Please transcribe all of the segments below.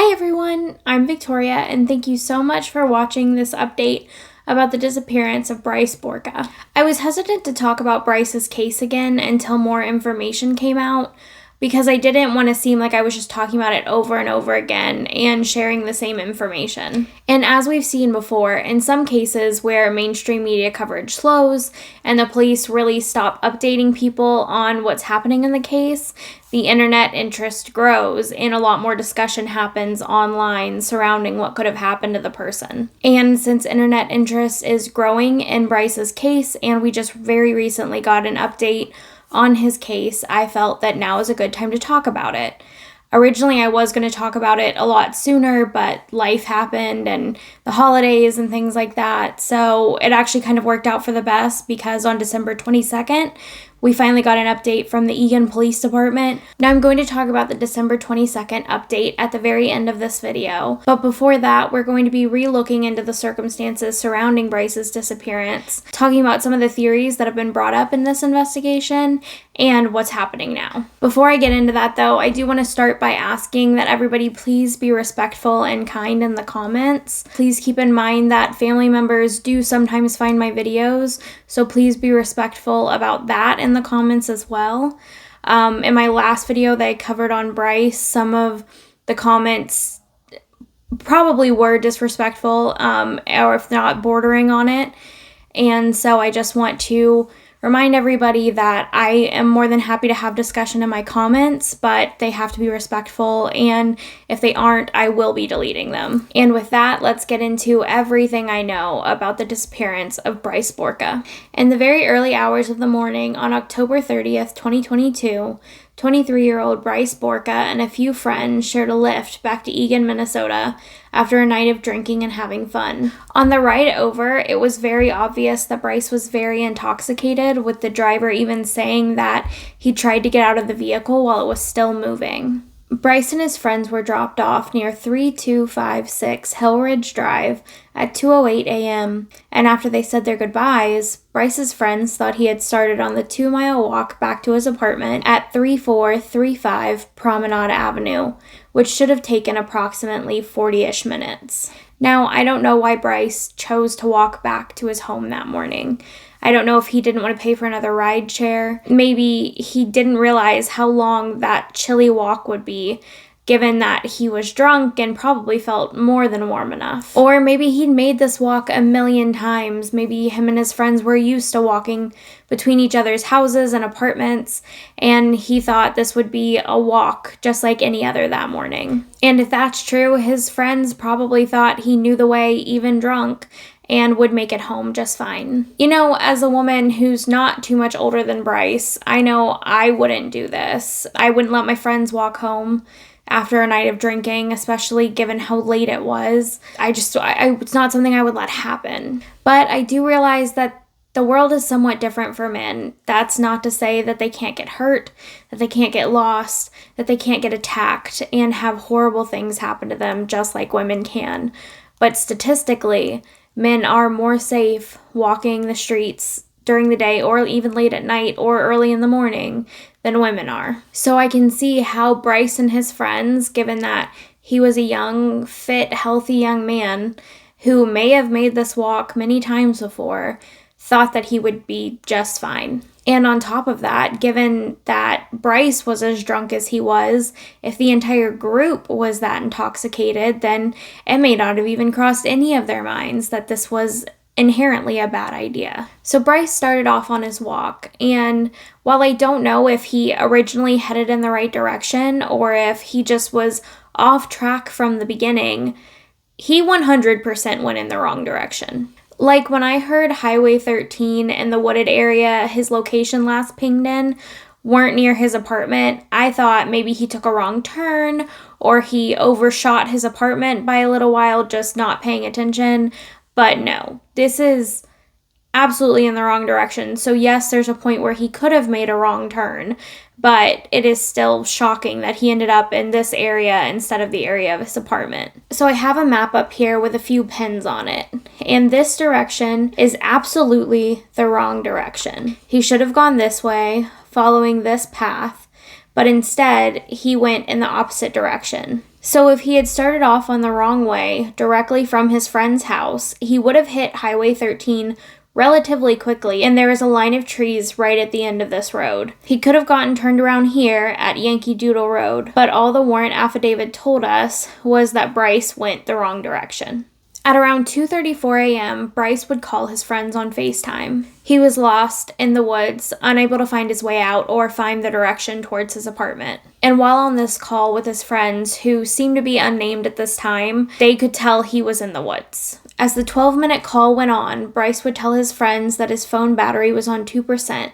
Hi everyone, I'm Victoria, and thank you so much for watching this update about the disappearance of Bryce Borca. I was hesitant to talk about Bryce's case again until more information came out, because I didn't want to seem like I was just talking about it over and over again and sharing the same information. And as we've seen before, in some cases where mainstream media coverage slows and the police really stop updating people on what's happening in the case, the internet interest grows and a lot more discussion happens online surrounding what could have happened to the person. And since internet interest is growing in Bryce's case, and we just very recently got an update on his case, I felt that now is a good time to talk about it. Originally, I was going to talk about it a lot sooner, but life happened and the holidays and things like that. So it actually kind of worked out for the best, because on December 22nd, we finally got an update from the Eagan Police Department. Now I'm going to talk about the December 22nd update at the very end of this video. But before that, we're going to be re-looking into the circumstances surrounding Bryce's disappearance, talking about some of the theories that have been brought up in this investigation, and what's happening now. Before I get into that though, I do want to start by asking that everybody please be respectful and kind in the comments. Please keep in mind that family members do sometimes find my videos, so please be respectful about that in the comments as well. In my last video that I covered on Bryce, some of the comments probably were disrespectful, or if not bordering on it. And so I just want to remind everybody that I am more than happy to have discussion in my comments, but they have to be respectful, and if they aren't, I will be deleting them. And with that, let's get into everything I know about the disappearance of Bryce Borca. In the very early hours of the morning on October 30th, 2022, 23-year-old Bryce Borca and a few friends shared a lift back to Eagan, Minnesota after a night of drinking and having fun. On the ride over, it was very obvious that Bryce was very intoxicated, with the driver even saying that he tried to get out of the vehicle while it was still moving. Bryce and his friends were dropped off near 3256 Hillridge Drive at 2:08 a.m., and after they said their goodbyes, Bryce's friends thought he had started on the 2-mile walk back to his apartment at 3435 Promenade Avenue, which should have taken approximately 40-ish minutes. Now, I don't know why Bryce chose to walk back to his home that morning. I don't know if he didn't want to pay for another ride share. Maybe he didn't realize how long that chilly walk would be, given that he was drunk and probably felt more than warm enough. Or maybe he'd made this walk a million times. Maybe him and his friends were used to walking between each other's houses and apartments, and he thought this would be a walk just like any other that morning. And if that's true, his friends probably thought he knew the way, even drunk, and would make it home just fine. You know, as a woman who's not too much older than Bryce, I know I wouldn't do this. I wouldn't let my friends walk home after a night of drinking, especially given how late it was. It's not something I would let happen. But I do realize that the world is somewhat different for men. That's not to say that they can't get hurt, that they can't get lost, that they can't get attacked and have horrible things happen to them just like women can. But statistically, men are more safe walking the streets during the day or even late at night or early in the morning than women are. So I can see how Bryce and his friends, given that he was a young, fit, healthy young man who may have made this walk many times before, thought that he would be just fine. And on top of that, given that Bryce was as drunk as he was, if the entire group was that intoxicated, then it may not have even crossed any of their minds that this was inherently a bad idea. So Bryce started off on his walk, and while I don't know if he originally headed in the right direction or if he just was off track from the beginning, he 100% went in the wrong direction. Like when I heard Highway 13 and the wooded area his location last pinged in weren't near his apartment, I thought maybe he took a wrong turn or he overshot his apartment by a little while just not paying attention. But no, this is absolutely in the wrong direction. So yes, there's a point where he could have made a wrong turn, but it is still shocking that he ended up in this area instead of the area of his apartment. So I have a map up here with a few pins on it, and this direction is absolutely the wrong direction. He should have gone this way, following this path, but instead he went in the opposite direction. So if he had started off on the wrong way, directly from his friend's house, he would have hit Highway 13 relatively quickly, and there is a line of trees right at the end of this road. He could have gotten turned around here at Yankee Doodle Road, but all the warrant affidavit told us was that Bryce went the wrong direction. At around 2:34 a.m., Bryce would call his friends on FaceTime. He was lost in the woods, unable to find his way out or find the direction towards his apartment. And while on this call with his friends, who seemed to be unnamed at this time, they could tell he was in the woods. As the 12-minute call went on, Bryce would tell his friends that his phone battery was on 2%.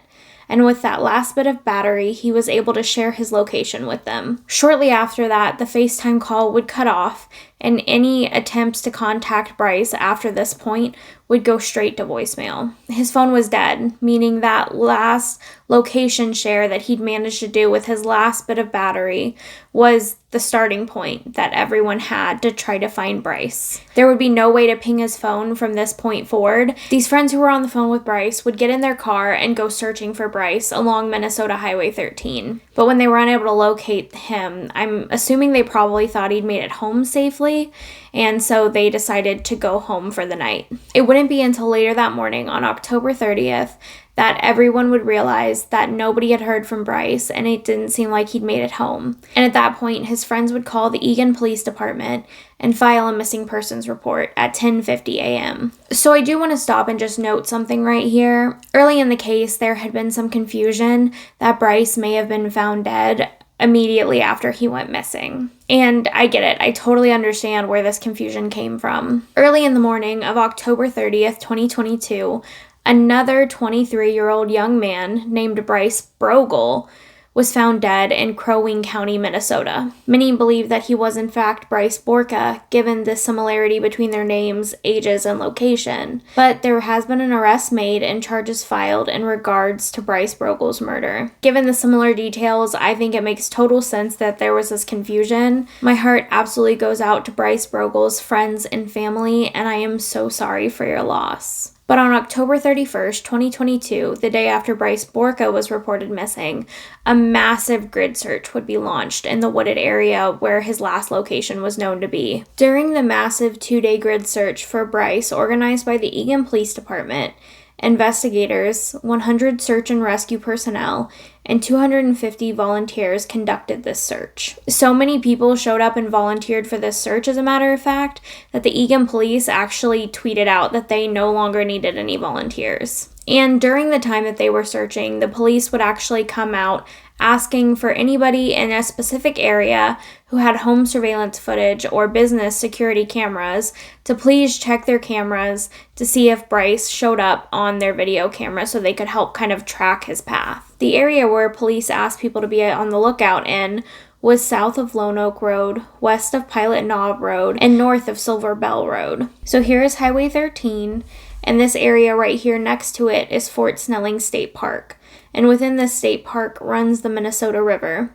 And with that last bit of battery, he was able to share his location with them. Shortly after that, the FaceTime call would cut off, and any attempts to contact Bryce after this point would go straight to voicemail. His phone was dead, meaning that last location share that he'd managed to do with his last bit of battery was the starting point that everyone had to try to find Bryce. There would be no way to ping his phone from this point forward. These friends who were on the phone with Bryce would get in their car and go searching for Bryce along Minnesota Highway 13. But when they were unable to locate him, I'm assuming they probably thought he'd made it home safely, and so they decided to go home for the night. It wouldn't be until later that morning, on October 30th, that everyone would realize that nobody had heard from Bryce, and it didn't seem like he'd made it home. And at that point, his friends would call the Eagan Police Department and file a missing persons report at 10:50 a.m. So I do want to stop and just note something right here. Early in the case, there had been some confusion that Bryce may have been found dead immediately after he went missing. And I get it. I totally understand where this confusion came from. Early in the morning of October 30th, 2022, another 23-year-old young man named Bryce Borca was found dead in Crow Wing County, Minnesota. Many believe that he was in fact Bryce Borca, given the similarity between their names, ages, and location. But there has been an arrest made and charges filed in regards to Bryce Borca's murder. Given the similar details, I think it makes total sense that there was this confusion. My heart absolutely goes out to Bryce Borca's friends and family, and I am so sorry for your loss. But on October 31st, 2022, the day after Bryce Borca was reported missing, a massive grid search would be launched in the wooded area where his last location was known to be. During the massive 2-day grid search for Bryce, organized by the Eagan Police Department, investigators, 100 search and rescue personnel, and 250 volunteers conducted this search. So many people showed up and volunteered for this search, as a matter of fact, that the Eagan police actually tweeted out that they no longer needed any volunteers. And during the time that they were searching, the police would actually come out asking for anybody in a specific area who had home surveillance footage or business security cameras to please check their cameras to see if Bryce showed up on their video camera so they could help kind of track his path. The area where police asked people to be on the lookout in was south of Lone Oak Road, west of Pilot Knob Road, and north of Silver Bell Road. So here is Highway 13, and this area right here next to it is Fort Snelling State Park. And within this state park runs the Minnesota River.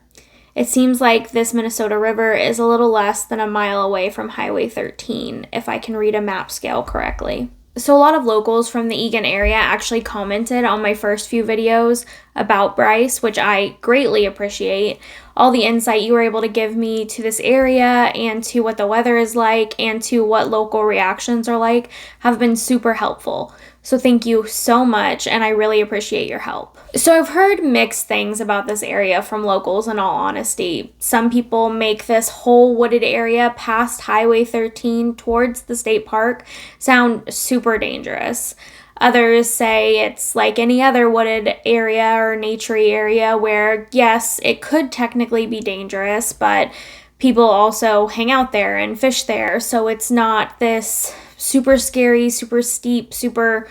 It seems like this Minnesota River is a little less than a mile away from Highway 13, if I can read a map scale correctly. So a lot of locals from the Eagan area actually commented on my first few videos about Bryce, which I greatly appreciate. All the insight you were able to give me to this area and to what the weather is like and to what local reactions are like have been super helpful. So thank you so much, and I really appreciate your help. So I've heard mixed things about this area from locals, in all honesty. Some people make this whole wooded area past Highway 13 towards the state park sound super dangerous. Others say it's like any other wooded area or naturey area where, yes, it could technically be dangerous, but people also hang out there and fish there, so it's not this super scary, super steep, super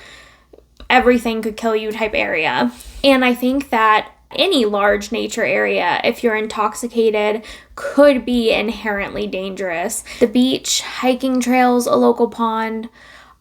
everything could kill you type area. And I think that any large nature area, if you're intoxicated, could be inherently dangerous. The beach, hiking trails, a local pond,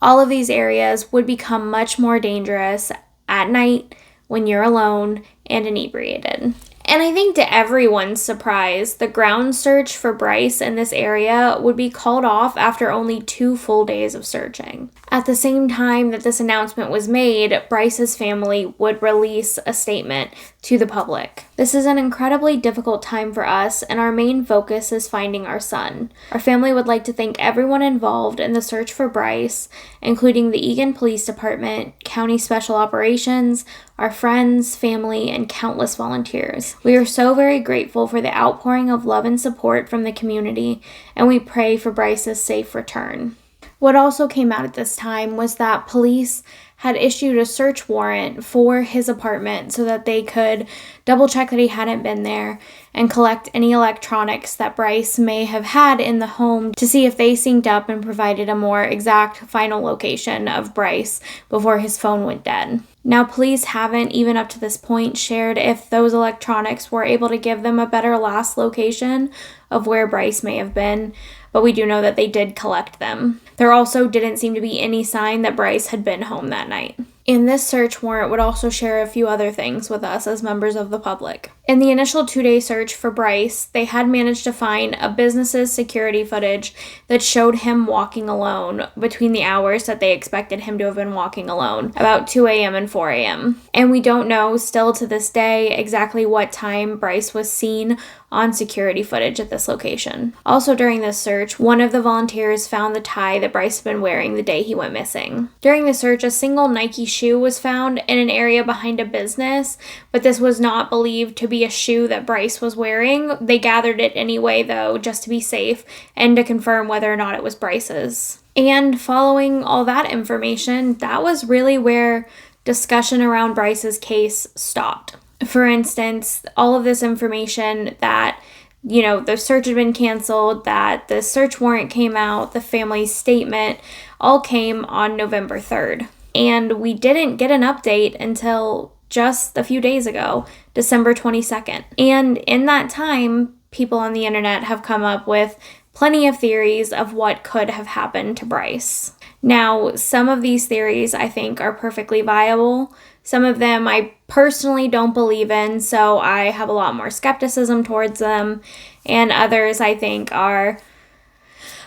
all of these areas would become much more dangerous at night when you're alone and inebriated. And I think to everyone's surprise, the ground search for Bryce in this area would be called off after only 2 full days of searching. At the same time that this announcement was made, Bryce's family would release a statement to the public. This is an incredibly difficult time for us, and our main focus is finding our son. Our family would like to thank everyone involved in the search for Bryce, including the Eagan Police Department, County Special Operations, our friends, family, and countless volunteers. We are so very grateful for the outpouring of love and support from the community, and we pray for Bryce's safe return. What also came out at this time was that police had issued a search warrant for his apartment so that they could double check that he hadn't been there and collect any electronics that Bryce may have had in the home to see if they synced up and provided a more exact final location of Bryce before his phone went dead. Now, police haven't, even up to this point, shared if those electronics were able to give them a better last location of where Bryce may have been, but we do know that they did collect them. There also didn't seem to be any sign that Bryce had been home that night. And this search warrant would also share a few other things with us as members of the public. In the initial 2-day search for Bryce, they had managed to find a business's security footage that showed him walking alone between the hours that they expected him to have been walking alone, about 2 a.m. and 4 a.m. And we don't know still to this day exactly what time Bryce was seen on security footage at this location. Also during this search, one of the volunteers found the tie that Bryce had been wearing the day he went missing. During the search, a single Nike shoe was found in an area behind a business, but this was not believed to be a shoe that Bryce was wearing. They gathered it anyway, though, just to be safe and to confirm whether or not it was Bryce's. And following all that information, that was really where discussion around Bryce's case stopped. For instance, all of this information that, the search had been canceled, that the search warrant came out, the family's statement, all came on November 3rd. And we didn't get an update until just a few days ago, December 22nd. And in that time, people on the internet have come up with plenty of theories of what could have happened to Bryce. Now, some of these theories I think are perfectly viable. Some of them I personally don't believe in, so I have a lot more skepticism towards them. And others I think are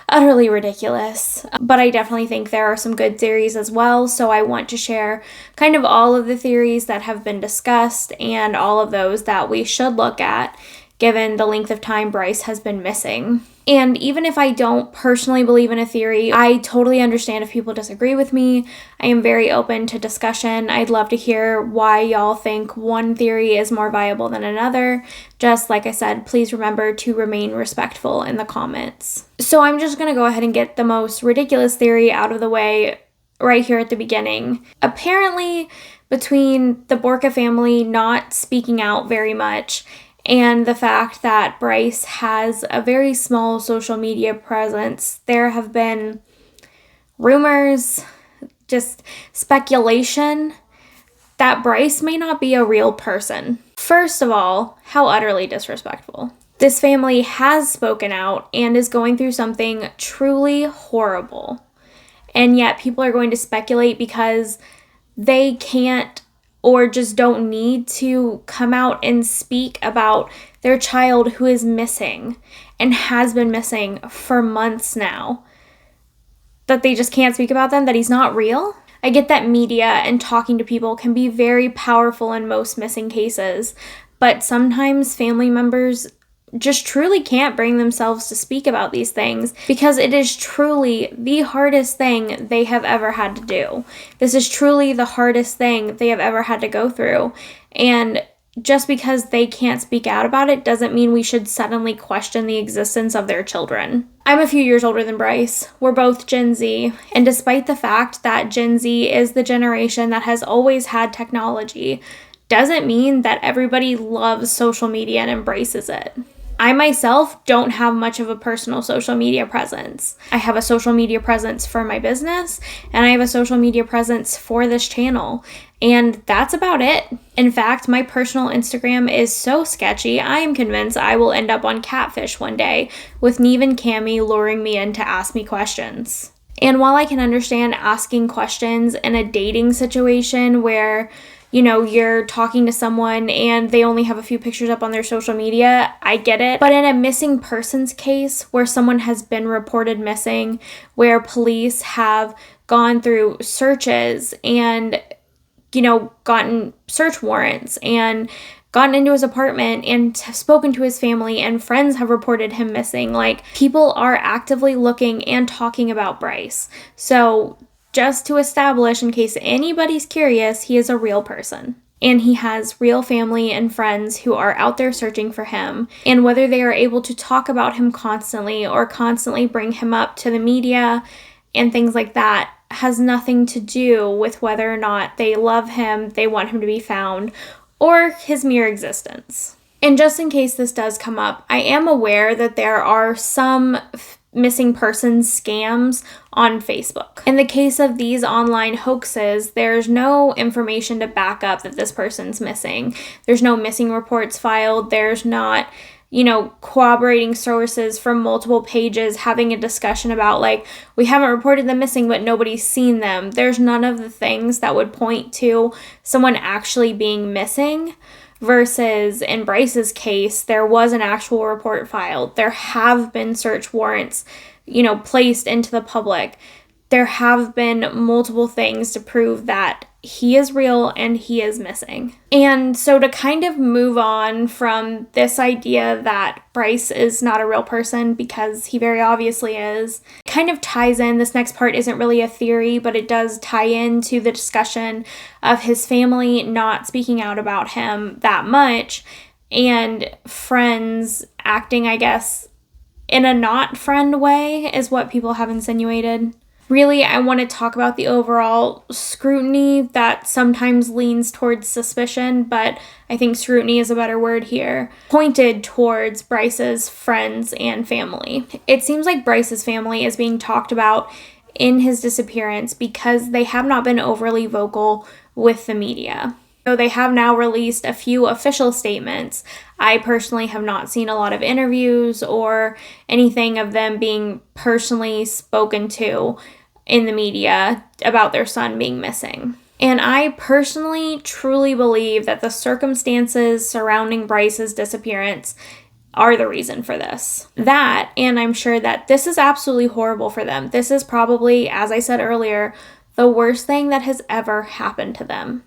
utterly ridiculous. But I definitely think there are some good theories as well, so I want to share kind of all of the theories that have been discussed and all of those that we should look at given the length of time Bryce has been missing. And even if I don't personally believe in a theory, I totally understand if people disagree with me. I am very open to discussion. I'd love to hear why y'all think one theory is more viable than another. Just like I said, please remember to remain respectful in the comments. So I'm just going to go ahead and get the most ridiculous theory out of the way right here at the beginning. Apparently, between the Borca family not speaking out very much and the fact that Bryce has a very small social media presence, there have been rumors, just speculation, that Bryce may not be a real person. First of all, how utterly disrespectful. This family has spoken out and is going through something truly horrible. And yet people are going to speculate because they can't or just don't need to come out and speak about their child who is missing and has been missing for months now. That they just can't speak about them, that he's not real. I get that media and talking to people can be very powerful in most missing cases, but sometimes family members just truly can't bring themselves to speak about these things because it is truly the hardest thing they have ever had to do. This is truly the hardest thing they have ever had to go through. And just because they can't speak out about it doesn't mean we should suddenly question the existence of their children. I'm a few years older than Bryce. We're both Gen Z. And despite the fact that Gen Z is the generation that has always had technology, doesn't mean that everybody loves social media and embraces it. I myself don't have much of a personal social media presence. I have a social media presence for my business, and I have a social media presence for this channel, and that's about it. In fact, my personal Instagram is so sketchy, I am convinced I will end up on Catfish one day, with Neve and Cammie luring me in to ask me questions. And while I can understand asking questions in a dating situation where you're talking to someone and they only have a few pictures up on their social media, I get it. But in a missing persons case where someone has been reported missing, where police have gone through searches and, gotten search warrants and gotten into his apartment and spoken to his family, and friends have reported him missing. Like, people are actively looking and talking about Bryce. So just to establish, in case anybody's curious, he is a real person. And he has real family and friends who are out there searching for him. And whether they are able to talk about him constantly or constantly bring him up to the media and things like that has nothing to do with whether or not they love him, they want him to be found, or his mere existence. And just in case this does come up, I am aware that there are some missing persons scams on Facebook. In the case of these online hoaxes, there's no information to back up that this person's missing. There's no missing reports filed. There's not, corroborating sources from multiple pages having a discussion about, like, we haven't reported them missing, but nobody's seen them. There's none of the things that would point to someone actually being missing. Versus in Bryce's case, there was an actual report filed. There have been search warrants, placed into the public. There have been multiple things to prove that he is real and he is missing. And so to kind of move on from this idea that Bryce is not a real person, because he very obviously is, kind of ties in, this next part isn't really a theory, but it does tie into the discussion of his family not speaking out about him that much, and friends acting, I guess, in a not friend way is what people have insinuated. Really, I want to talk about the overall scrutiny that sometimes leans towards suspicion, but I think scrutiny is a better word here, pointed towards Bryce's friends and family. It seems like Bryce's family is being talked about in his disappearance because they have not been overly vocal with the media. So they have now released a few official statements. I personally have not seen a lot of interviews or anything of them being personally spoken to in the media about their son being missing. And I personally truly believe that the circumstances surrounding Bryce's disappearance are the reason for this. That, and I'm sure that this is absolutely horrible for them. This is probably, as I said earlier, the worst thing that has ever happened to them.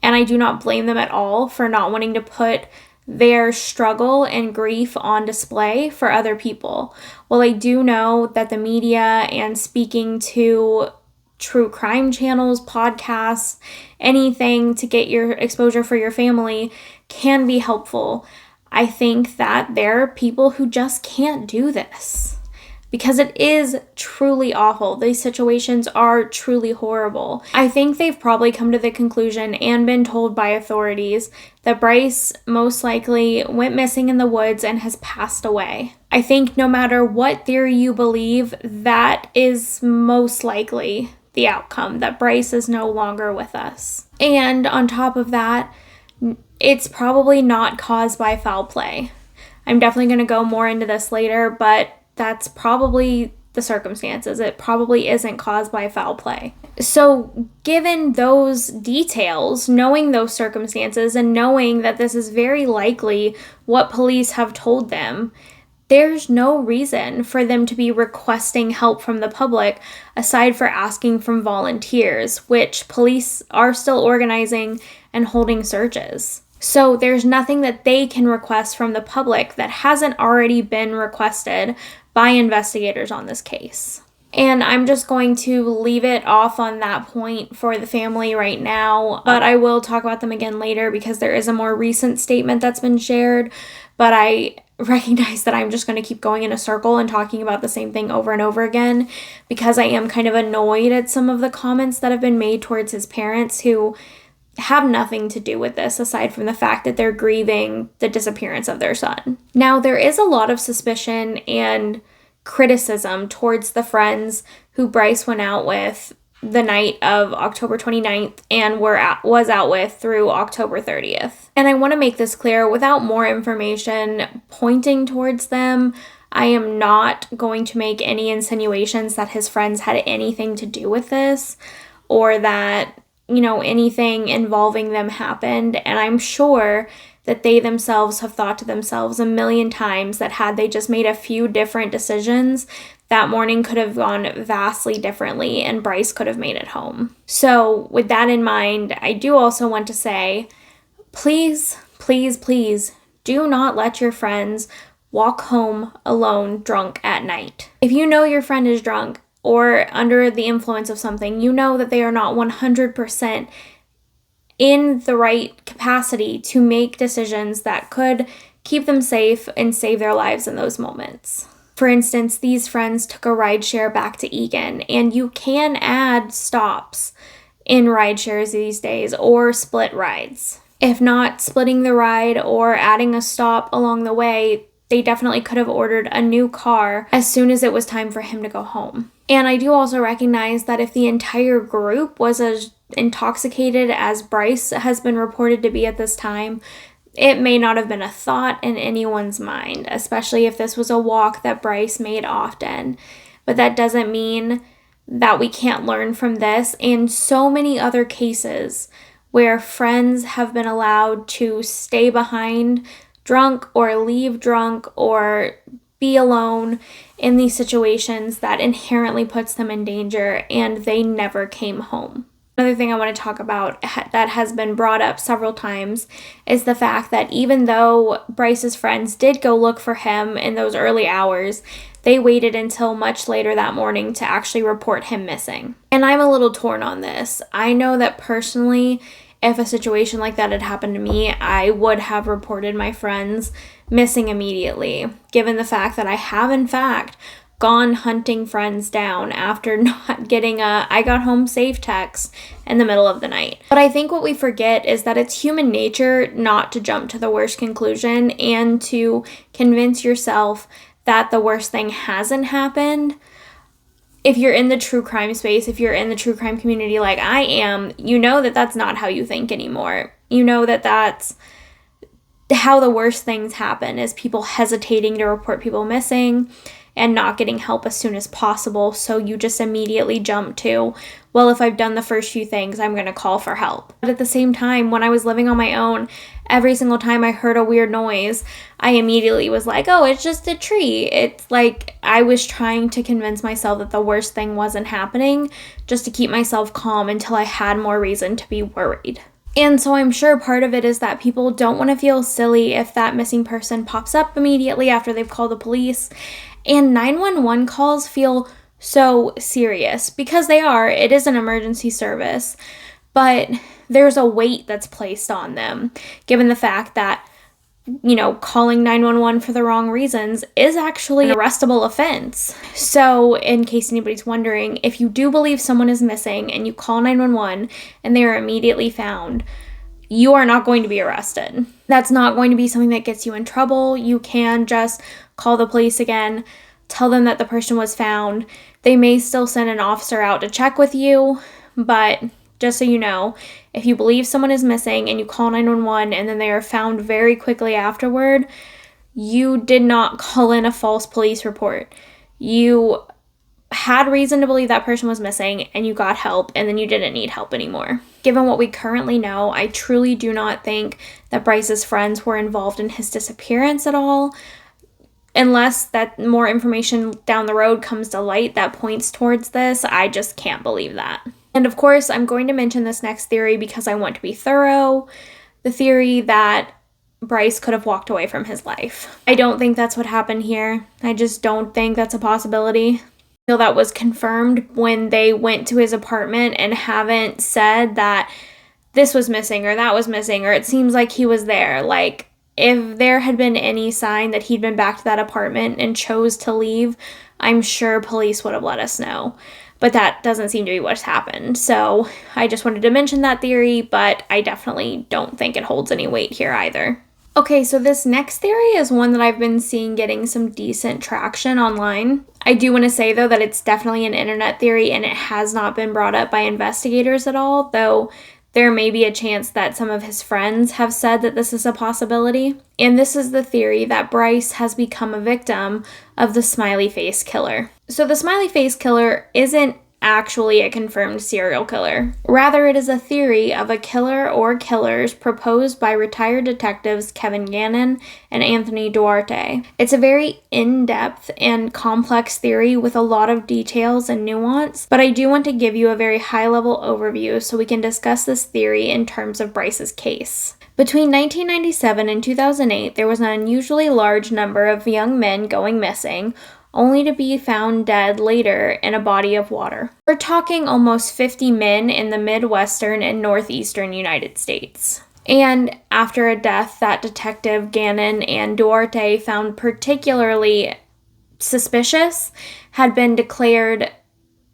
And I do not blame them at all for not wanting to put their struggle and grief on display for other people. Well, I do know that the media and speaking to true crime channels, podcasts, anything to get your exposure for your family can be helpful. I think that there are people who just can't do this because it is truly awful. These situations are truly horrible. I think they've probably come to the conclusion and been told by authorities that Bryce most likely went missing in the woods and has passed away. I think no matter what theory you believe, that is most likely the outcome, that Bryce is no longer with us. And on top of that, it's probably not caused by foul play. I'm definitely going to go more into this later, but that's probably the circumstances. It probably isn't caused by foul play. So given those details, knowing those circumstances, and knowing that this is very likely what police have told them, there's no reason for them to be requesting help from the public aside for asking from volunteers, which police are still organizing and holding searches. So there's nothing that they can request from the public that hasn't already been requested by investigators on this case. And I'm just going to leave it off on that point for the family right now, but I will talk about them again later because there is a more recent statement that's been shared, but I recognize that I'm just going to keep going in a circle and talking about the same thing over and over again because I am kind of annoyed at some of the comments that have been made towards his parents who have nothing to do with this aside from the fact that they're grieving the disappearance of their son. Now, there is a lot of suspicion and criticism towards the friends who Bryce went out with the night of October 29th and was out with through October 30th. And I want to make this clear, without more information pointing towards them, I am not going to make any insinuations that his friends had anything to do with this or that anything involving them happened. And I'm sure that they themselves have thought to themselves a million times that had they just made a few different decisions, that morning could have gone vastly differently and Bryce could have made it home. So with that in mind, I do also want to say, please please, please do not let your friends walk home alone drunk at night. If you know your friend is drunk or under the influence of something, you know that they are not 100% in the right capacity to make decisions that could keep them safe and save their lives in those moments. For instance, these friends took a rideshare back to Eagan, and you can add stops in rideshares these days or split rides. If not splitting the ride or adding a stop along the way, they definitely could have ordered a new car as soon as it was time for him to go home. And I do also recognize that if the entire group was as intoxicated as Bryce has been reported to be at this time, it may not have been a thought in anyone's mind, especially if this was a walk that Bryce made often. But that doesn't mean that we can't learn from this and so many other cases where friends have been allowed to stay behind drunk or leave drunk or be alone in these situations that inherently puts them in danger, and they never came home. Another thing I want to talk about that has been brought up several times is the fact that even though Bryce's friends did go look for him in those early hours, they waited until much later that morning to actually report him missing. And I'm a little torn on this. I know that personally, if a situation like that had happened to me, I would have reported my friends missing immediately, given the fact that I have in fact gone hunting friends down after not getting a "I got home safe" text in the middle of the night. But I think what we forget is that it's human nature not to jump to the worst conclusion and to convince yourself that the worst thing hasn't happened. If you're in the true crime space, if you're in the true crime community like I am, you know that that's not how you think anymore. You know that that's how the worst things happen, is people hesitating to report people missing and not getting help as soon as possible. So you just immediately jump to, well, if I've done the first few things, I'm going to call for help. But at the same time, when I was living on my own, every single time I heard a weird noise, I immediately was like, oh, it's just a tree. It's like I was trying to convince myself that the worst thing wasn't happening just to keep myself calm until I had more reason to be worried. And so I'm sure part of it is that people don't want to feel silly if that missing person pops up immediately after they've called the police. And 911 calls feel so serious because they are. It is an emergency service, but there's a weight that's placed on them, given the fact that, calling 911 for the wrong reasons is actually an arrestable offense. So in case anybody's wondering, if you do believe someone is missing and you call 911 and they are immediately found, you are not going to be arrested. That's not going to be something that gets you in trouble. You can just call the police again, tell them that the person was found. They may still send an officer out to check with you, but just so you know, if you believe someone is missing and you call 911 and then they are found very quickly afterward, you did not call in a false police report. You had reason to believe that person was missing and you got help, and then you didn't need help anymore. Given what we currently know, I truly do not think that Bryce's friends were involved in his disappearance at all, unless that more information down the road comes to light that points towards this. I just can't believe that. And of course, I'm going to mention this next theory because I want to be thorough. The theory that Bryce could have walked away from his life. I don't think that's what happened here. I just don't think that's a possibility. I feel that was confirmed when they went to his apartment and haven't said that this was missing or that was missing, or it seems like he was there. Like, if there had been any sign that he'd been back to that apartment and chose to leave, I'm sure police would have let us know. But that doesn't seem to be what's happened. So I just wanted to mention that theory, but I definitely don't think it holds any weight here either. Okay, so this next theory is one that I've been seeing getting some decent traction online. I do want to say, though, that it's definitely an internet theory and it has not been brought up by investigators at all, though there may be a chance that some of his friends have said that this is a possibility. And this is the theory that Bryce has become a victim of the Smiley Face Killer. So the Smiley Face Killer isn't actually a confirmed serial killer. Rather, it is a theory of a killer or killers proposed by retired detectives Kevin Gannon and Anthony Duarte. It's a very in-depth and complex theory with a lot of details and nuance, but I do want to give you a very high-level overview so we can discuss this theory in terms of Bryce's case. Between 1997 and 2008, there was an unusually large number of young men going missing, only to be found dead later in a body of water. We're talking almost 50 men in the Midwestern and Northeastern United States. And after a death that Detective Gannon and Duarte found particularly suspicious, had been declared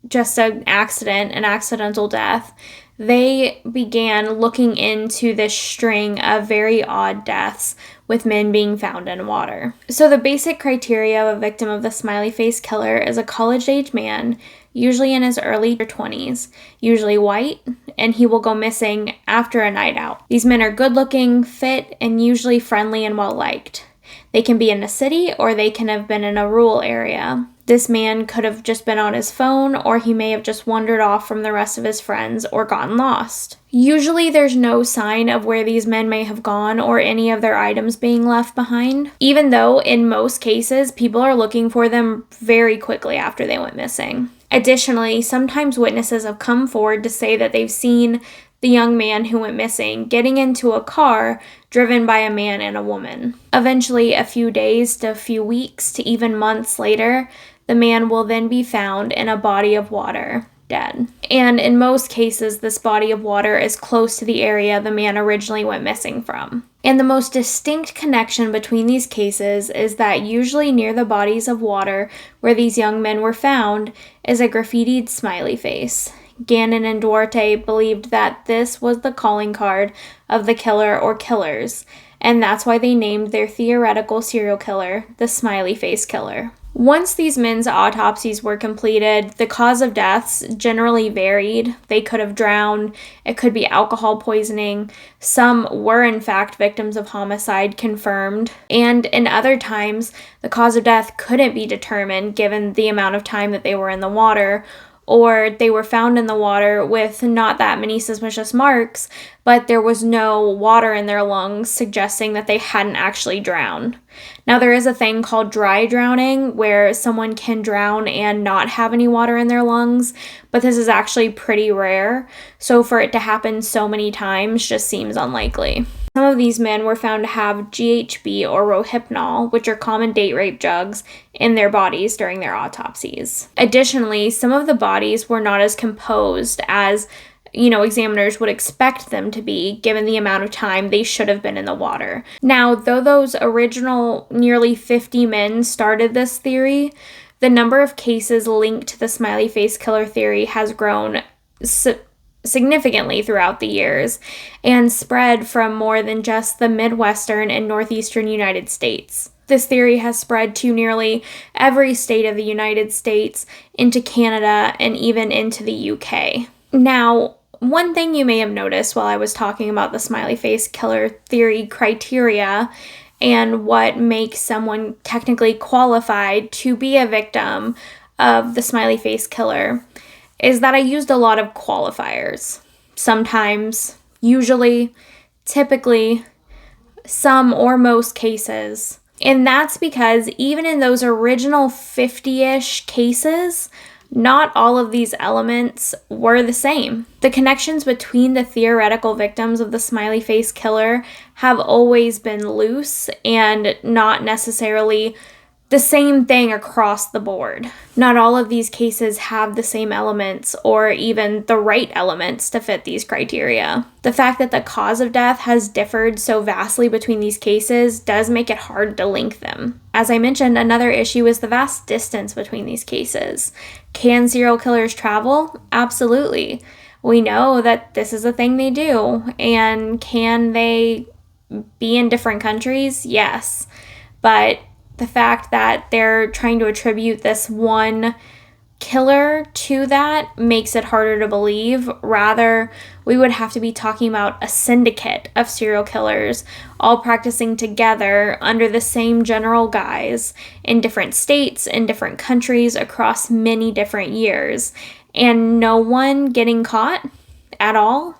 just an accidental death, they began looking into this string of very odd deaths with men being found in water. So the basic criteria of a victim of the Smiley Face Killer is a college-age man, usually in his early 20s, usually white, and he will go missing after a night out. These men are good-looking, fit, and usually friendly and well-liked. They can be in a city or they can have been in a rural area. This man could have just been on his phone, or he may have just wandered off from the rest of his friends or gotten lost. Usually there's no sign of where these men may have gone or any of their items being left behind, even though in most cases people are looking for them very quickly after they went missing. Additionally, sometimes witnesses have come forward to say that they've seen the young man who went missing getting into a car driven by a man and a woman. Eventually, a few days to a few weeks to even months later, the man will then be found in a body of water, dead. And in most cases, this body of water is close to the area the man originally went missing from. And the most distinct connection between these cases is that usually near the bodies of water where these young men were found is a graffitied smiley face. Gannon and Duarte believed that this was the calling card of the killer or killers, and that's why they named their theoretical serial killer the Smiley Face Killer. Once these men's autopsies were completed, the cause of deaths generally varied. They could have drowned, it could be alcohol poisoning, some were in fact victims of homicide confirmed, and in other times, the cause of death couldn't be determined given the amount of time that they were in the water, or they were found in the water with not that many suspicious marks, but there was no water in their lungs, suggesting that they hadn't actually drowned. Now, there is a thing called dry drowning, where someone can drown and not have any water in their lungs, but this is actually pretty rare, so for it to happen so many times just seems unlikely. Some of these men were found to have GHB or Rohypnol, which are common date rape drugs, in their bodies during their autopsies. Additionally, some of the bodies were not as composed as examiners would expect them to be, given the amount of time they should have been in the water. Now, though those original nearly 50 men started this theory, the number of cases linked to the Smiley Face Killer theory has grown significantly throughout the years and spread from more than just the Midwestern and Northeastern United States. This theory has spread to nearly every state of the United States, into Canada, and even into the UK. Now, one thing you may have noticed while I was talking about the Smiley Face Killer theory criteria and what makes someone technically qualified to be a victim of the Smiley Face Killer is that I used a lot of qualifiers. Sometimes, usually, typically, some or most cases. And that's because even in those original 50-ish cases, not all of these elements were the same. The connections between the theoretical victims of the Smiley Face Killer have always been loose and not necessarily the same thing across the board. Not all of these cases have the same elements or even the right elements to fit these criteria. The fact that the cause of death has differed so vastly between these cases does make it hard to link them. As I mentioned, another issue is the vast distance between these cases. Can serial killers travel? Absolutely. We know that this is a thing they do. And can they be in different countries? Yes. But the fact that they're trying to attribute this one killer to that makes it harder to believe. Rather, we would have to be talking about a syndicate of serial killers all practicing together under the same general guise in different states, in different countries, across many different years. and no one getting caught at all.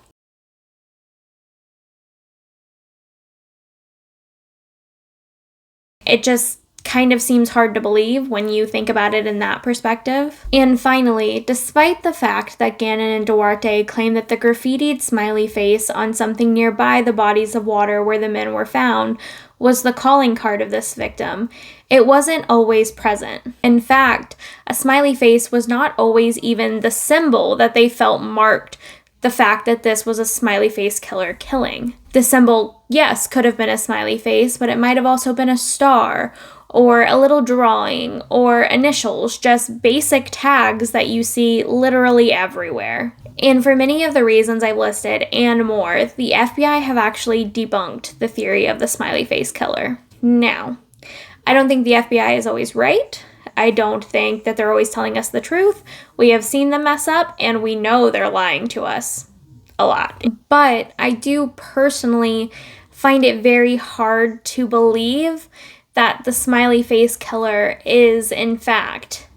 It just kind of seems hard to believe when you think about it in that perspective. And finally, despite the fact that Gannon and Duarte claim that the graffitied smiley face on something nearby the bodies of water where the men were found was the calling card of this victim, it wasn't always present. In fact, a smiley face was not always even the symbol that they felt marked the fact that this was a smiley face killer killing. The symbol, yes, could have been a smiley face, but it might have also been a star or a little drawing or initials, just basic tags that you see literally everywhere. And for many of the reasons I've listed and more, the FBI have actually debunked the theory of the smiley face killer. Now, I don't think the FBI is always right. I don't think that they're always telling us the truth. We have seen them mess up, and we know they're lying to us a lot. But I do personally find it very hard to believe that the smiley face killer is, in fact,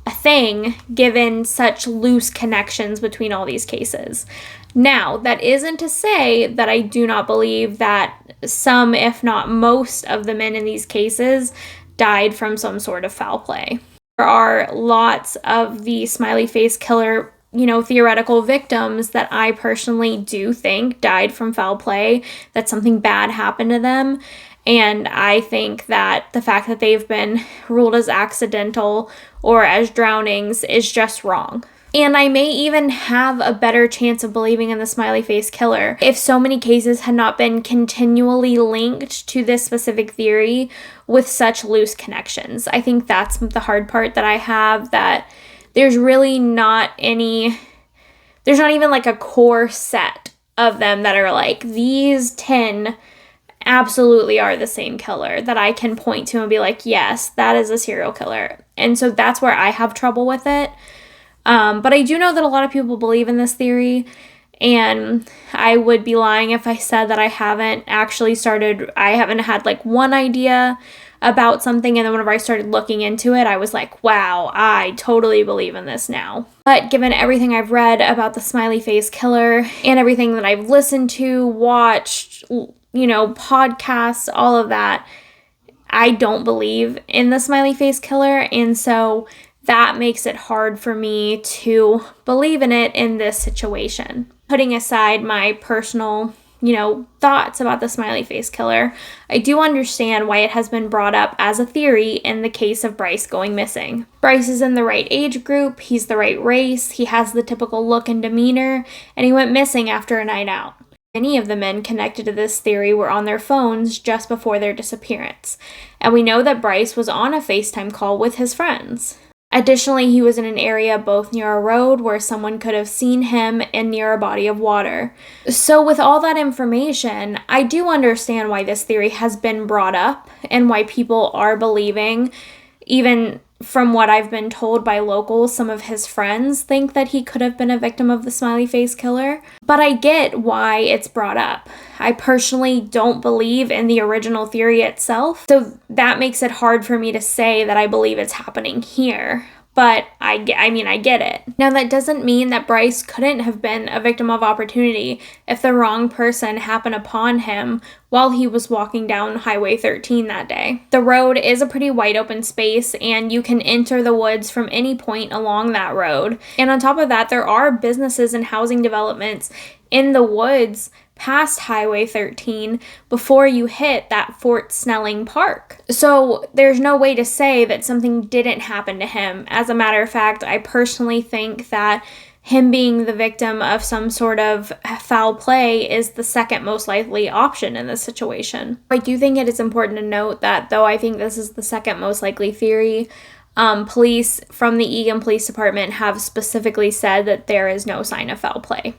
a thing, given such loose connections between all these cases. Now, that isn't to say that I do not believe that some, if not most, of the men in these cases died from some sort of foul play. There are lots of the smiley face killer, theoretical victims that I personally do think died from foul play, that something bad happened to them. And I think that the fact that they've been ruled as accidental or as drownings is just wrong. And I may even have a better chance of believing in the smiley face killer if so many cases had not been continually linked to this specific theory with such loose connections. I think that's the hard part that I have, that there's really not any, there's not even like a core set of them that are like, these 10 absolutely are the same killer that I can point to and be like, yes, that is a serial killer. And so that's where I have trouble with it. But I do know that a lot of people believe in this theory, and I would be lying if I said that I haven't had like one idea about something, and then whenever I started looking into it, I was like, wow, I totally believe in this now. But given everything I've read about the smiley face killer and everything that I've listened to, watched, podcasts, all of that, I don't believe in the smiley face killer, and so that makes it hard for me to believe in it in this situation. Putting aside my personal, thoughts about the smiley face killer, I do understand why it has been brought up as a theory in the case of Bryce going missing. Bryce is in the right age group, he's the right race, he has the typical look and demeanor, and he went missing after a night out. Many of the men connected to this theory were on their phones just before their disappearance, and we know that Bryce was on a FaceTime call with his friends. Additionally, he was in an area both near a road where someone could have seen him and near a body of water. So with all that information, I do understand why this theory has been brought up and why people are believing. Even from what I've been told by locals, some of his friends think that he could have been a victim of the smiley face killer. But I get why it's brought up. I personally don't believe in the original theory itself, so that makes it hard for me to say that I believe it's happening here. But I get it. Now, that doesn't mean that Bryce couldn't have been a victim of opportunity if the wrong person happened upon him while he was walking down Highway 13 that day. The road is a pretty wide open space, and you can enter the woods from any point along that road. And on top of that, there are businesses and housing developments in the woods past Highway 13 before you hit that Fort Snelling Park. So there's no way to say that something didn't happen to him. As a matter of fact, I personally think that him being the victim of some sort of foul play is the second most likely option in this situation. I do think it is important to note that though I think this is the second most likely theory, police from the Eagan Police Department have specifically said that there is no sign of foul play.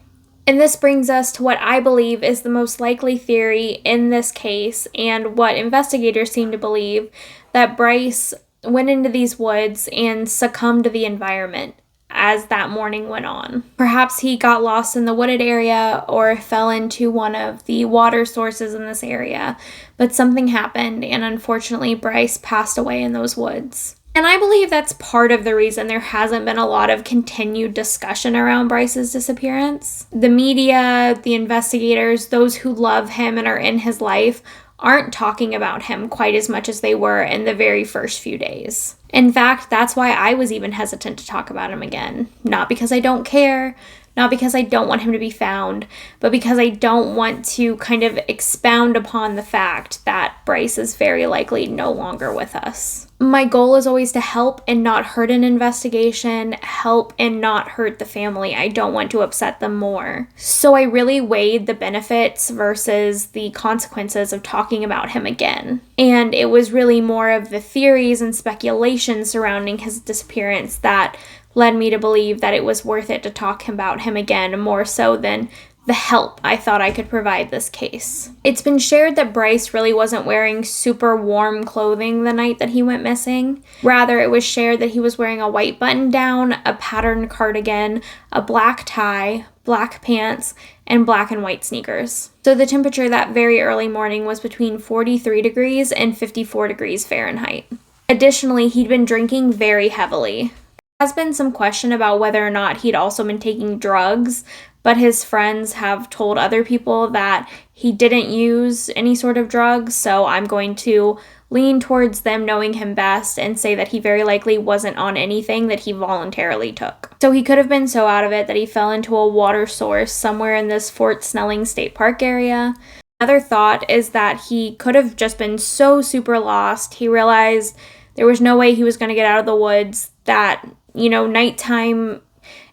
And this brings us to what I believe is the most likely theory in this case, and what investigators seem to believe, that Bryce went into these woods and succumbed to the environment as that morning went on. Perhaps he got lost in the wooded area or fell into one of the water sources in this area, but something happened, and unfortunately Bryce passed away in those woods. And I believe that's part of the reason there hasn't been a lot of continued discussion around Bryce's disappearance. The media, the investigators, those who love him and are in his life aren't talking about him quite as much as they were in the very first few days. In fact, that's why I was even hesitant to talk about him again. Not because I don't care, not because I don't want him to be found, but because I don't want to kind of expound upon the fact that Bryce is very likely no longer with us. My goal is always to help and not hurt an investigation, help and not hurt the family. I don't want to upset them more. So I really weighed the benefits versus the consequences of talking about him again. And it was really more of the theories and speculation surrounding his disappearance that led me to believe that it was worth it to talk about him again, more so than the help I thought I could provide this case. It's been shared that Bryce really wasn't wearing super warm clothing the night that he went missing. Rather, it was shared that he was wearing a white button-down, a patterned cardigan, a black tie, black pants, and black and white sneakers. So the temperature that very early morning was between 43 degrees and 54 degrees Fahrenheit. Additionally, he'd been drinking very heavily. There has been some question about whether or not he'd also been taking drugs, but his friends have told other people that he didn't use any sort of drugs, so I'm going to lean towards them knowing him best and say that he very likely wasn't on anything that he voluntarily took. So he could have been so out of it that he fell into a water source somewhere in this Fort Snelling State Park area. Another thought is that he could have just been so super lost, he realized there was no way he was going to get out of the woods, that, nighttime,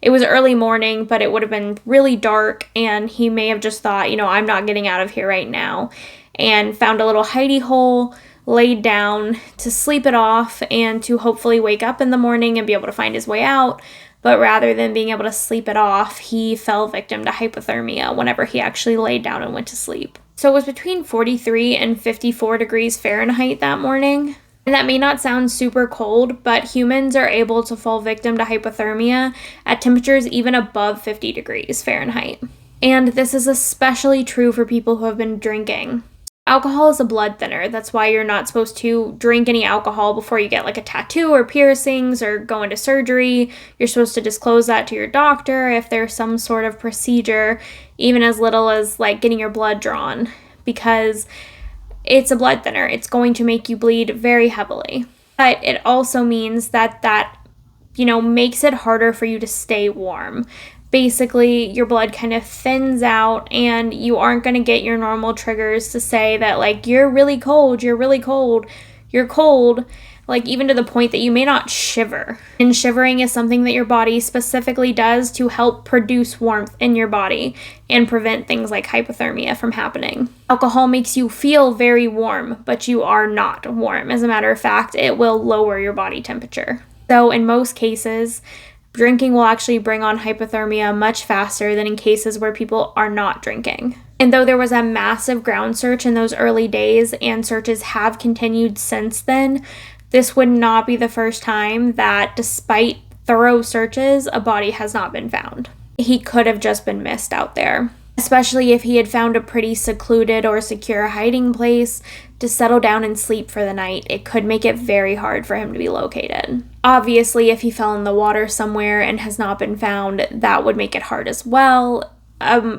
it was early morning, but it would have been really dark, and he may have just thought, I'm not getting out of here right now, and found a little hidey hole, laid down to sleep it off, and to hopefully wake up in the morning and be able to find his way out. But rather than being able to sleep it off, he fell victim to hypothermia whenever he actually laid down and went to sleep. So it was between 43 and 54 degrees Fahrenheit that morning. And that may not sound super cold, but humans are able to fall victim to hypothermia at temperatures even above 50 degrees Fahrenheit. And this is especially true for people who have been drinking. Alcohol is a blood thinner. That's why you're not supposed to drink any alcohol before you get like a tattoo or piercings or go into surgery. You're supposed to disclose that to your doctor if there's some sort of procedure, even as little as like getting your blood drawn, because it's a blood thinner. It's going to make you bleed very heavily. But it also means that makes it harder for you to stay warm. Basically, your blood kind of thins out and you aren't going to get your normal triggers to say that, like, you're really cold, you're really cold, you're cold, like, even to the point that you may not shiver. And shivering is something that your body specifically does to help produce warmth in your body and prevent things like hypothermia from happening. Alcohol makes you feel very warm, but you are not warm. As a matter of fact, it will lower your body temperature. So in most cases, drinking will actually bring on hypothermia much faster than in cases where people are not drinking. And though there was a massive ground search in those early days, and searches have continued since then, this would not be the first time that, despite thorough searches, a body has not been found. He could have just been missed out there, especially if he had found a pretty secluded or secure hiding place to settle down and sleep for the night. It could make it very hard for him to be located. Obviously, if he fell in the water somewhere and has not been found, that would make it hard as well.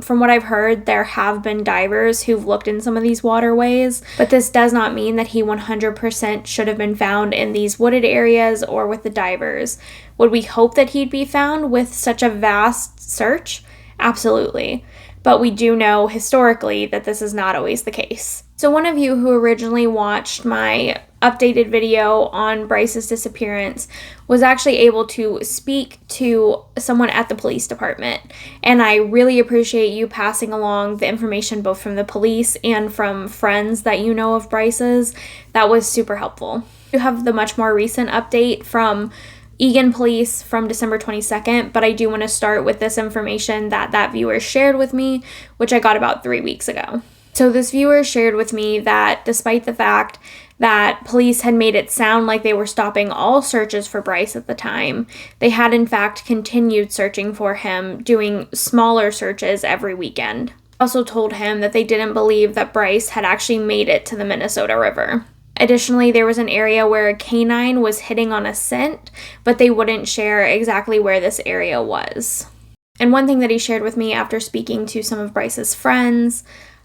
From what I've heard, there have been divers who've looked in some of these waterways, but this does not mean that he 100% should have been found in these wooded areas or with the divers. Would we hope that he'd be found with such a vast search? Absolutely. But we do know historically that this is not always the case. So one of you who originally watched my updated video on Bryce's disappearance was actually able to speak to someone at the police department. And I really appreciate you passing along the information both from the police and from friends that you know of Bryce's. That was super helpful. You have the much more recent update from Eagan Police from December 22nd, but I do want to start with this information that viewer shared with me, which I got about 3 weeks ago. So this viewer shared with me that despite the fact that police had made it sound like they were stopping all searches for Bryce at the time, they had in fact continued searching for him, doing smaller searches every weekend. Also told him that they didn't believe that Bryce had actually made it to the Minnesota River. Additionally, there was an area where a canine was hitting on a scent, but they wouldn't share exactly where this area was. And one thing that he shared with me after speaking to some of Bryce's friends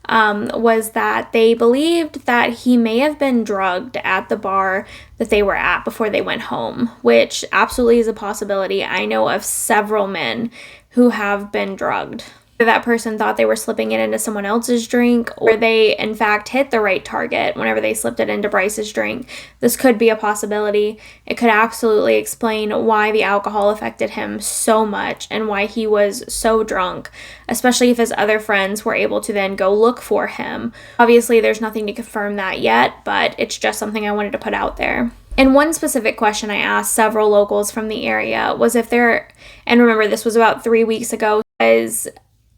was that they believed that he may have been drugged at the bar that they were at before they went home, which absolutely is a possibility. I know of several men who have been drugged. That person thought they were slipping it into someone else's drink, or they in fact hit the right target whenever they slipped it into Bryce's drink. This could be a possibility. It could absolutely explain why the alcohol affected him so much and why he was so drunk, especially if his other friends were able to then go look for him. Obviously, there's nothing to confirm that yet, but it's just something I wanted to put out there. And one specific question I asked several locals from the area was if there, and remember this was about 3 weeks ago, was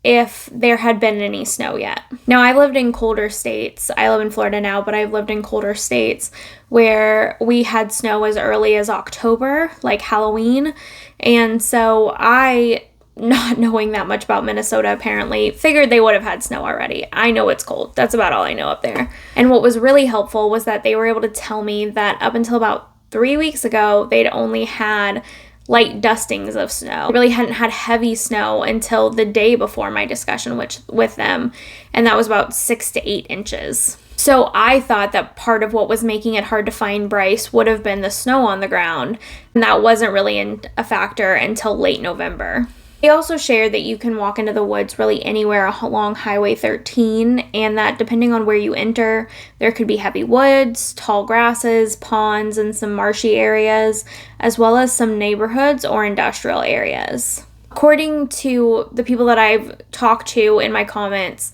if there had been any snow yet. Now, I've lived in colder states. I live in Florida now, but I've lived in colder states where we had snow as early as October, like Halloween. And so I, not knowing that much about Minnesota, apparently figured they would have had snow already. I know it's cold. That's about all I know up there. And what was really helpful was that they were able to tell me that up until about 3 weeks ago, they'd only had light dustings of snow. They really hadn't had heavy snow until the day before my discussion with them, and that was about 6 to 8 inches. So I thought that part of what was making it hard to find Bryce would have been the snow on the ground, and that wasn't really a factor until late November. They also shared that you can walk into the woods really anywhere along Highway 13, and that depending on where you enter, there could be heavy woods, tall grasses, ponds, and some marshy areas, as well as some neighborhoods or industrial areas. According to the people that I've talked to in my comments,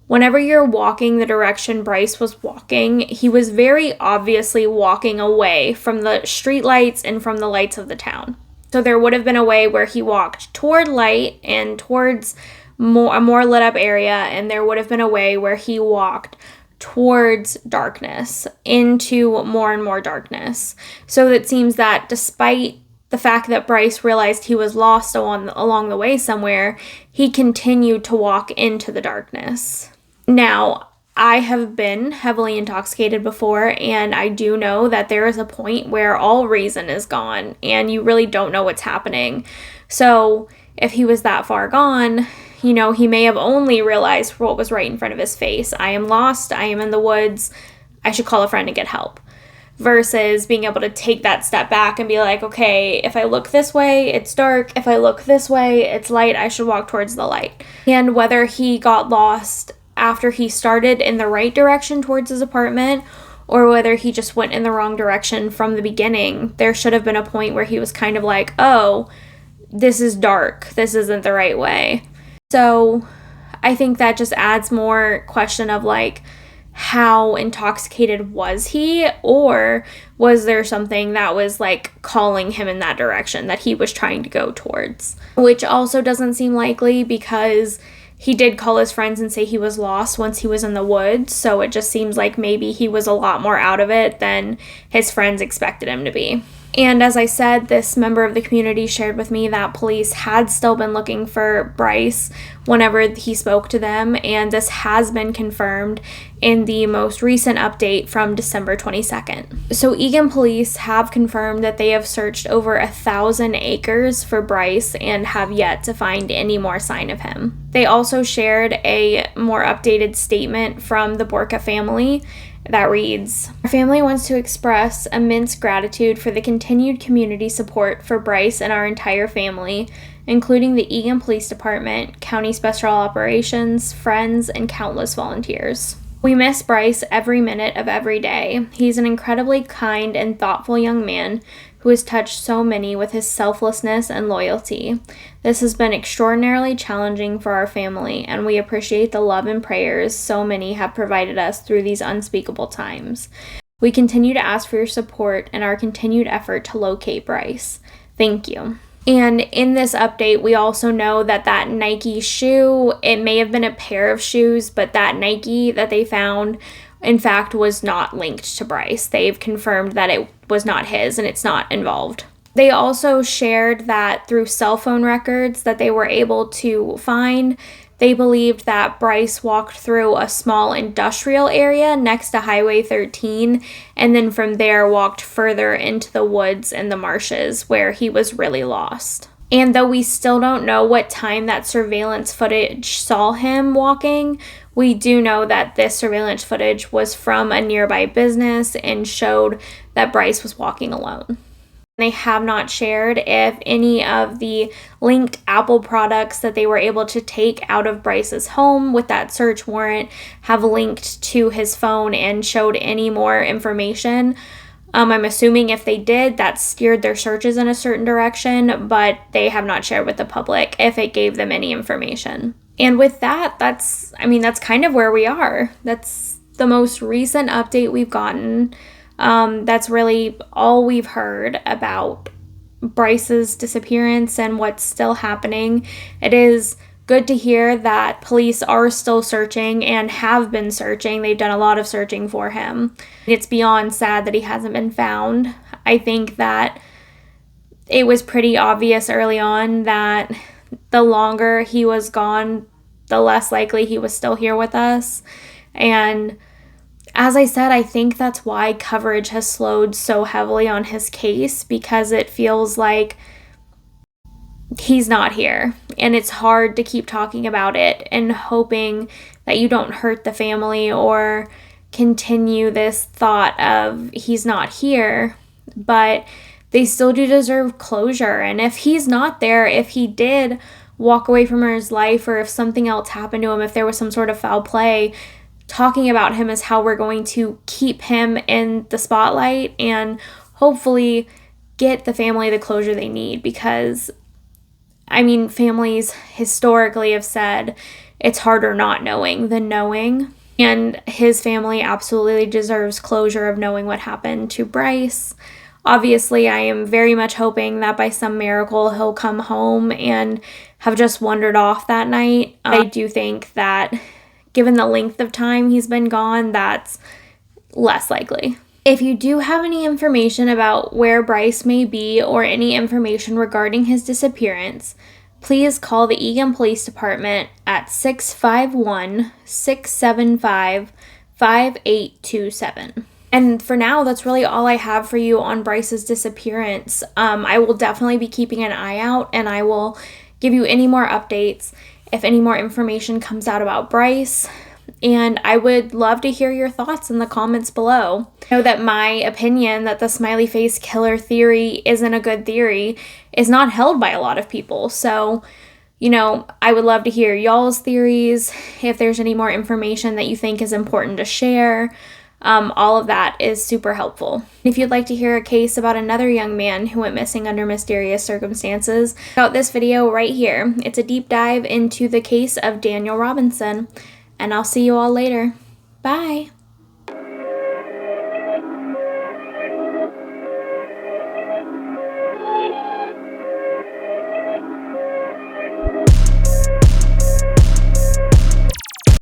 whenever you're walking the direction Bryce was walking, he was very obviously walking away from the streetlights and from the lights of the town. So there would have been a way where he walked toward light and towards a more lit up area, and there would have been a way where he walked towards darkness, into more and more darkness. So it seems that despite the fact that Bryce realized he was lost along the way somewhere, he continued to walk into the darkness. Now, I have been heavily intoxicated before, and I do know that there is a point where all reason is gone and you really don't know what's happening. So if he was that far gone, he may have only realized what was right in front of his face. I am lost. I am in the woods. I should call a friend to get help. Versus being able to take that step back and be like, okay, if I look this way, it's dark. If I look this way, it's light. I should walk towards the light. And whether he got lost after he started in the right direction towards his apartment, or whether he just went in the wrong direction from the beginning, there should have been a point where he was kind of like, oh, this is dark. This isn't the right way. So I think that just adds more question of like, how intoxicated was he, or was there something that was like calling him in that direction that he was trying to go towards? Which also doesn't seem likely, because he did call his friends and say he was lost once he was in the woods, so it just seems like maybe he was a lot more out of it than his friends expected him to be. And as I said, this member of the community shared with me that police had still been looking for Bryce whenever he spoke to them, and this has been confirmed in the most recent update from December 22nd. So Eagan police have confirmed that they have searched over 1,000 acres for Bryce and have yet to find any more sign of him. They also shared a more updated statement from the Borca family that reads, "Our family wants to express immense gratitude for the continued community support for Bryce and our entire family, including the Eagan Police Department, County Special Operations, friends, and countless volunteers. We miss Bryce every minute of every day. He's an incredibly kind and thoughtful young man who has touched so many with his selflessness and loyalty. This has been extraordinarily challenging for our family, and we appreciate the love and prayers so many have provided us through these unspeakable times. We continue to ask for your support and our continued effort to locate Bryce. Thank you." And in this update, we also know that Nike shoe, it may have been a pair of shoes, but that Nike that they found, in fact, was not linked to Bryce. They've confirmed that it was not his and it's not involved. They also shared that through cell phone records that they were able to find, they believed that Bryce walked through a small industrial area next to Highway 13 and then from there walked further into the woods and the marshes where he was really lost. And though we still don't know what time that surveillance footage saw him walking, we do know that this surveillance footage was from a nearby business and showed that Bryce was walking alone. They have not shared if any of the linked Apple products that they were able to take out of Bryce's home with that search warrant have linked to his phone and showed any more information. I'm assuming if they did, that steered their searches in a certain direction, but they have not shared with the public if it gave them any information. And with that, that's kind of where we are. That's the most recent update we've gotten. That's really all we've heard about Bryce's disappearance and what's still happening. It is good to hear that police are still searching and have been searching. They've done a lot of searching for him. It's beyond sad that he hasn't been found. I think that it was pretty obvious early on that the longer he was gone, the less likely he was still here with us. And as I said, I think that's why coverage has slowed so heavily on his case, because it feels like he's not here. And it's hard to keep talking about it and hoping that you don't hurt the family or continue this thought of he's not here. But they still do deserve closure. And if he's not there, if he did walk away from his life, or if something else happened to him, if there was some sort of foul play, talking about him is how we're going to keep him in the spotlight and hopefully get the family the closure they need. Because, families historically have said it's harder not knowing than knowing. And his family absolutely deserves closure of knowing what happened to Bryce. Obviously, I am very much hoping that by some miracle he'll come home and have just wandered off that night. I do think that given the length of time he's been gone, that's less likely. If you do have any information about where Bryce may be or any information regarding his disappearance, please call the Eagan Police Department at 651-675-5827. And for now, that's really all I have for you on Bryce's disappearance. I will definitely be keeping an eye out, and I will give you any more updates if any more information comes out about Bryce. And I would love to hear your thoughts in the comments below. I know that my opinion that the Smiley Face Killer theory isn't a good theory is not held by a lot of people. So, I would love to hear y'all's theories, if there's any more information that you think is important to share. All of that is super helpful. If you'd like to hear a case about another young man who went missing under mysterious circumstances, check out this video right here. It's a deep dive into the case of Daniel Robinson. And I'll see you all later. Bye!